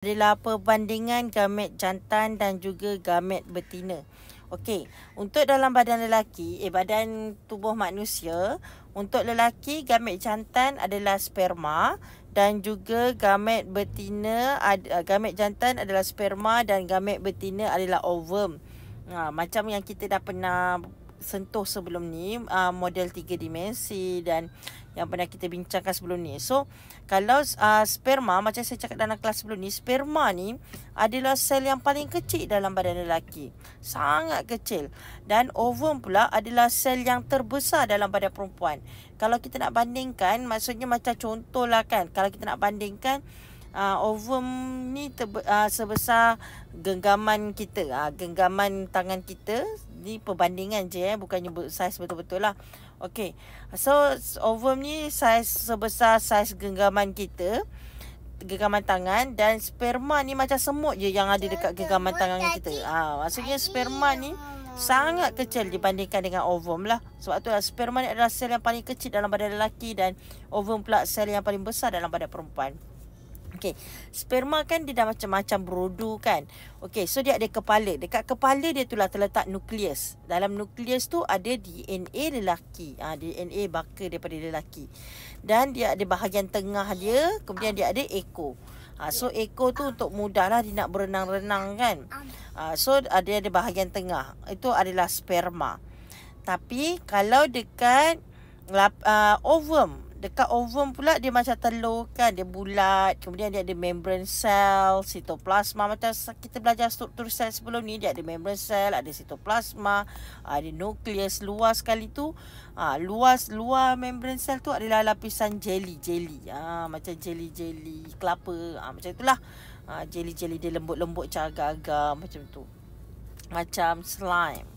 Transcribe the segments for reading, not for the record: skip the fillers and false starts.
adalah perbandingan gamet jantan dan juga gamet betina. Okey, untuk dalam badan lelaki, badan tubuh manusia, untuk lelaki gamet jantan adalah sperma dan juga gamet betina, gamet jantan adalah sperma dan gamet betina adalah ovum. Macam yang kita dah pernah sentuh sebelum ni, model 3 dimensi dan yang pernah kita bincangkan sebelum ni. So, kalau sperma, macam saya cakap dalam kelas sebelum ni, sperma ni adalah sel yang paling kecil dalam badan lelaki. Sangat kecil. Dan ovum pula adalah sel yang terbesar dalam badan perempuan. Kalau kita nak bandingkan, maksudnya macam contohlah kan, kalau kita nak bandingkan, ovum ni sebesar genggaman kita, genggaman tangan kita. Ni perbandingan je, bukannya saiz betul-betul lah. Okey, so ovum ni saiz sebesar saiz genggaman kita, genggaman tangan, dan sperma ni macam semut je yang ada dekat genggaman tangan kita. Maksudnya sperma ni sangat kecil dibandingkan dengan ovum lah. Sebab tu sperma ni adalah sel yang paling kecil dalam badan lelaki dan ovum pula sel yang paling besar dalam badan perempuan. Okey, sperma kan dia dah macam-macam berudu kan. Okey, so dia ada kepala. Dekat kepala dia tu lah terletak nukleus. Dalam nukleus tu ada DNA lelaki. DNA baka daripada lelaki. Dan dia ada bahagian tengah dia, kemudian dia ada ekor. So ekor tu untuk mudahlah dia nak berenang-renang kan. So dia ada bahagian tengah. Itu adalah sperma. Tapi kalau dekat ovum, dekat ovum pula dia macam telur kan, dia bulat, kemudian dia ada membran sel, sitoplasma. Macam kita belajar struktur sel sebelum ni, dia ada membran sel, ada sitoplasma, ada nukleus. Luar sekali tu, luar membran sel tu adalah lapisan jeli. Macam jeli kelapa, macam itulah. Jeli dia lembut-lembut macam agar-agar macam tu, macam slime.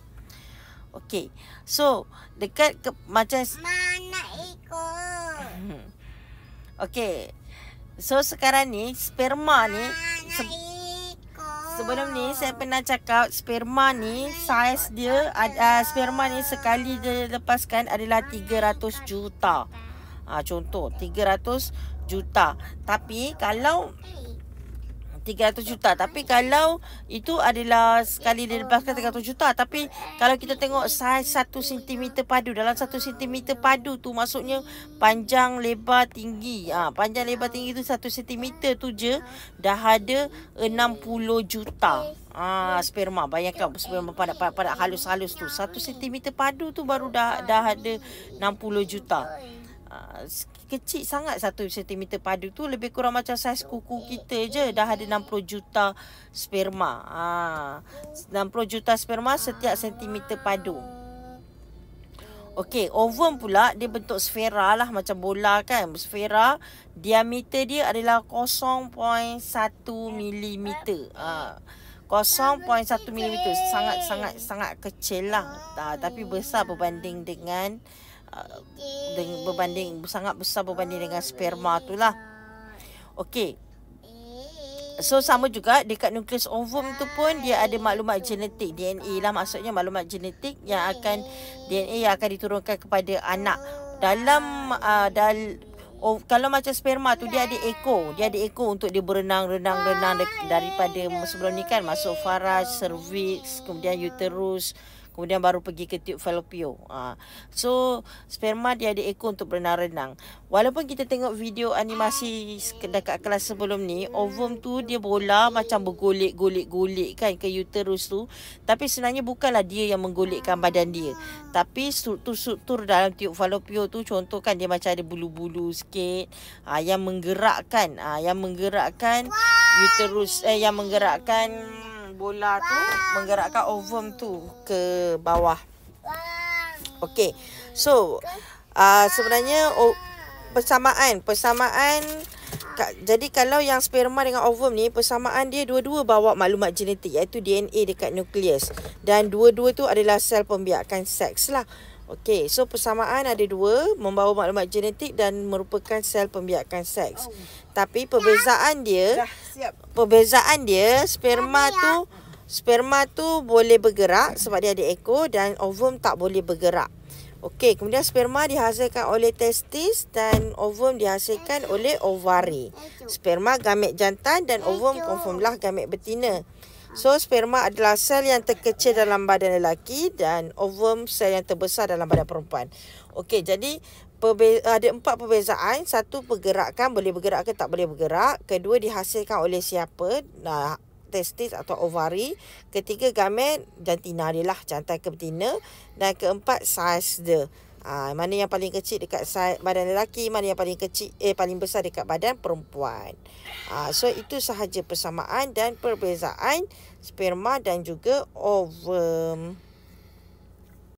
Okey, so dekat macam mana ikut? Okey, so sekarang ni sperma ni sebelum ni saya pernah cakap sperma ni saiz dia sperma ni sekali dia lepaskan adalah 300 juta. Contoh 300 juta. Tapi kalau 300 juta. Tapi kalau itu adalah sekali dia lepaskan 300 juta. Tapi kalau kita tengok saiz 1 cm padu. Dalam 1 cm padu tu maksudnya panjang, lebar, tinggi. Panjang, lebar, tinggi tu 1 cm tu je dah ada 60 juta. Sperma. Bayangkan sperma pada halus-halus tu. 1 cm padu tu baru dah ada 60 juta. Kecil sangat 1 cm padu tu, lebih kurang macam saiz kuku kita je dah ada 60 juta sperma. 60 juta sperma setiap sentimeter padu. Okey, ovum pula dia bentuk sfera lah, macam bola kan. Sfera, diameter dia adalah 0.1 mm. 0.1 mm, sangat kecil lah. Tapi besar berbanding dengan sangat besar berbanding dengan sperma tu lah. Okey, so sama juga dekat nukleus ovum tu pun dia ada maklumat genetik, DNA lah, maksudnya maklumat genetik yang akan diturunkan kepada anak. Kalau macam sperma tu dia ada ekor. Dia ada ekor untuk dia berenang-renang daripada sebelum ni kan, masuk faraj, cervix, kemudian uterus, kemudian baru pergi ke tube fallopian. So sperma dia ada ekor untuk berenang-renang. Walaupun kita tengok video animasi dekat kelas sebelum ni, ovum tu dia bola macam bergolek-golek kan ke uterus tu. Tapi sebenarnya bukanlah dia yang menggolekkan badan dia. Tapi struktur dalam tube fallopian tu, contoh kan dia macam ada bulu-bulu sikit, yang menggerakkan uterus, yang menggerakkan bola tu, menggerakkan ovum tu ke bawah. Okey, so sebenarnya persamaan. Jadi kalau yang sperma dengan ovum ni, persamaan dia dua-dua bawa maklumat genetik, iaitu DNA dekat nukleus, dan dua-dua tu adalah sel pembiakan seks lah. Okey, so persamaan ada dua, membawa maklumat genetik dan merupakan sel pembiakan seks. Tapi perbezaan dia sperma tu boleh bergerak sebab dia ada ekor, dan ovum tak boleh bergerak. Okey, kemudian sperma dihasilkan oleh testis dan ovum dihasilkan oleh ovari. Sperma gamet jantan dan ovum confirmlah gamet betina. So, sperma adalah sel yang terkecil dalam badan lelaki dan ovum sel yang terbesar dalam badan perempuan. Okey, jadi ada 4 perbezaan. Satu, pergerakan, boleh bergerak ke tak boleh bergerak. Kedua, dihasilkan oleh siapa? Testis atau ovari. Ketiga, gamet, jantina dia lah, jantan ke betina. Dan keempat, saiz dia. Mana yang paling kecil dekat badan lelaki, mana yang paling kecil paling besar dekat badan perempuan. So itu sahaja persamaan dan perbezaan sperma dan juga ovum.